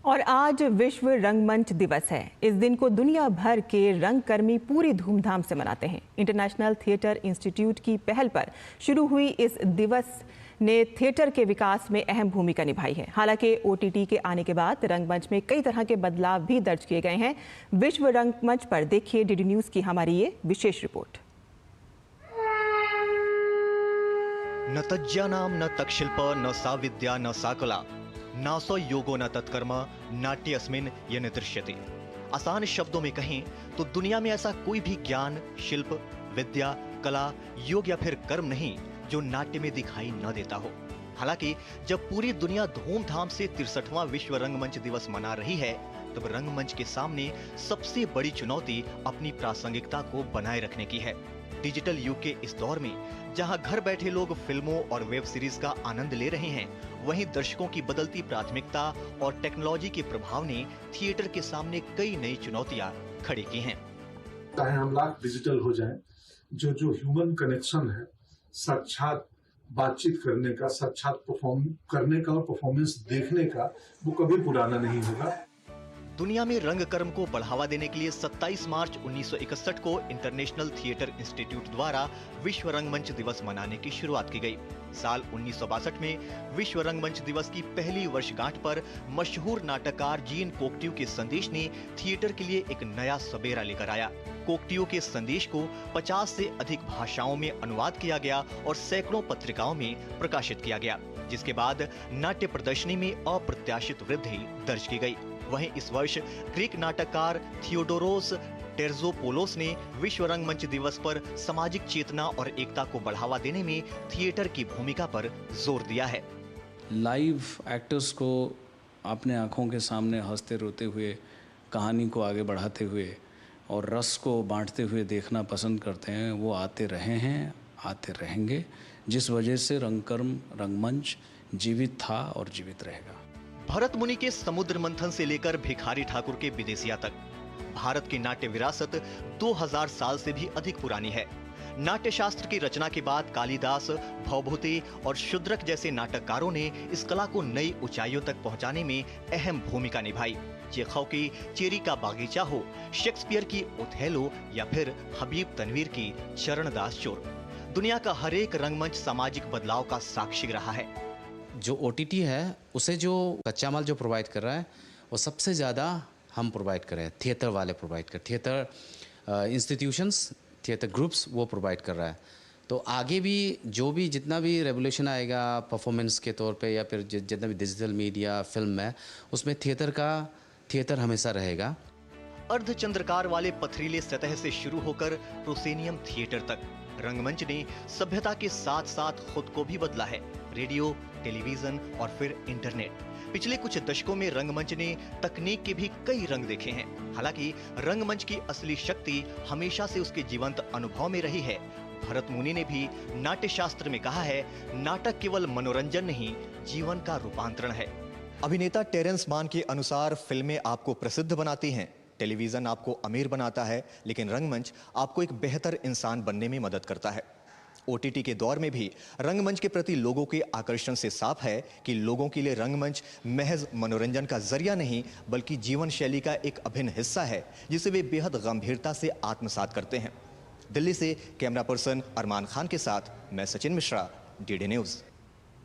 और आज विश्व रंगमंच दिवस है। इस दिन को दुनिया भर के रंगकर्मी पूरी धूमधाम से मनाते हैं। इंटरनेशनल थिएटर इंस्टीट्यूट की पहल पर शुरू हुई इस दिवस ने थिएटर के विकास में अहम भूमिका निभाई है। हालांकि OTT के आने के बाद रंगमंच में कई तरह के बदलाव भी दर्ज किए गए हैं। विश्व रंगमंच पर देखिए DD न्यूज़ की हमारी ये विशेष रिपोर्ट। न तज्ज्ञानां न तत्शिल्प न सा विद्या न सा कला नासो योगो न तत्कर्म नाट्यस्मिन् यन दृश्यते। आसान शब्दों में कहें तो दुनिया में ऐसा कोई भी ज्ञान, शिल्प, विद्या, कला, योग या फिर कर्म नहीं जो नाट्य में दिखाई न देता हो। हालांकि जब पूरी दुनिया धूमधाम से 63वां विश्व रंगमंच दिवस मना रही है, तब रंगमंच के सामने सबसे बड़ी चुनौती अपनी प्रासंगिकता को बनाए रखने की है। डिजिटल युग के इस दौर में जहां घर बैठे लोग फिल्मों और वेब सीरीज का आनंद ले रहे हैं, वहीं दर्शकों की बदलती प्राथमिकता और टेक्नोलॉजी के प्रभाव ने थिएटर के सामने कई नई चुनौतियां खड़ी की हैं। चाहे हम लाख डिजिटल हो जाएं, जो ह्यूमन कनेक्शन है, साक्षात बातचीत करने का, साक्षात परफॉर्म करने का और परफॉर्मेंस देखने का, वो कभी पुराना नहीं होगा। दुनिया में रंग कर्म को बढ़ावा देने के लिए 27 मार्च 1961 को इंटरनेशनल थिएटर इंस्टीट्यूट द्वारा विश्व रंगमंच दिवस मनाने की शुरुआत की गई। साल 1962 में विश्व रंगमंच दिवस की पहली वर्षगांठ पर मशहूर नाटककार जीन कोक्ट्यू के संदेश ने थिएटर के लिए एक नया सबेरा लेकर आया। कोक्ट्यू के संदेश को 50 से अधिक भाषाओं में अनुवाद किया गया और सैकड़ों पत्रिकाओं में प्रकाशित किया गया, जिसके बाद नाट्य प्रदर्शनी में अप्रत्याशित वृद्धि दर्ज की गई। वहीं इस वर्ष ग्रीक नाटककार थियोडोरोस टेर्जोपोलोस ने विश्व रंगमंच दिवस पर सामाजिक चेतना और एकता को बढ़ावा देने में थिएटर की भूमिका पर जोर दिया है। लाइव एक्टर्स को अपने आंखों के सामने हंसते रोते हुए, कहानी को आगे बढ़ाते हुए और रस को बांटते हुए देखना पसंद करते हैं। वो आते रहे हैं, आते रहेंगे, जिस वजह से रंगकर्म, रंगमंच जीवित था और जीवित रहेगा। भरत मुनि के समुद्र मंथन से लेकर भिखारी ठाकुर के विदेशिया तक भारत की नाट्य विरासत 2000 साल से भी अधिक पुरानी है। नाट्य शास्त्र की रचना के बाद कालिदास, भवभूति और शूद्रक जैसे नाटककारों ने इस कला को नई ऊंचाइयों तक पहुंचाने में अहम भूमिका निभाई। चेखव की चेरी का बागीचा हो, शेक्सपियर की ओथेलो या फिर हबीब तनवीर की चरणदास चोर, दुनिया का हर एक रंगमंच सामाजिक बदलाव का साक्षी रहा है। जो OTT है उसे जो कच्चा माल जो प्रोवाइड कर रहा है वो सबसे ज़्यादा हम प्रोवाइड कर रहे हैं, थिएटर वाले प्रोवाइड कर, थिएटर इंस्टीट्यूशंस, थिएटर ग्रुप्स वो प्रोवाइड कर रहा है। तो आगे भी जितना भी रेवोल्यूशन आएगा परफॉर्मेंस के तौर पे या फिर जितना भी डिजिटल मीडिया, फिल्म है, उसमें थिएटर हमेशा रहेगा। अर्धचंद्रकार वाले पथरीले सतह से शुरू होकर प्रोसेनियम थिएटर तक रंगमंच ने सभ्यता के साथ साथ खुद को भी बदला है। रेडियो, टेलीविजन और फिर इंटरनेट। पिछले कुछ दशकों में रंगमंच ने तकनीक के भी कई रंग देखे हैं। हालांकि रंगमंच की असली शक्ति हमेशा से उसके जीवंत अनुभव में रही है। भरत मुनि ने भी नाट्य शास्त्र में कहा है, नाटक केवल मनोरंजन नहीं, जीवन का रूपांतरण है। अभिनेता टेरेंस मान के अनुसार फिल्में आपको प्रसिद्ध बनाती हैं, टेलीविजन आपको अमीर बनाता है, लेकिन रंगमंच आपको एक बेहतर इंसान बनने में मदद करता है। OTT के दौर में भी रंगमंच के प्रति लोगों के आकर्षण से साफ है कि लोगों के लिए रंगमंच महज मनोरंजन का जरिया नहीं, बल्कि जीवन शैली का एक अभिन्न हिस्सा है, जिसे वे बेहद गंभीरता से आत्मसात करते हैं। दिल्ली से कैमरा पर्सन अरमान खान के साथ मैं सचिन मिश्रा, DD न्यूज़।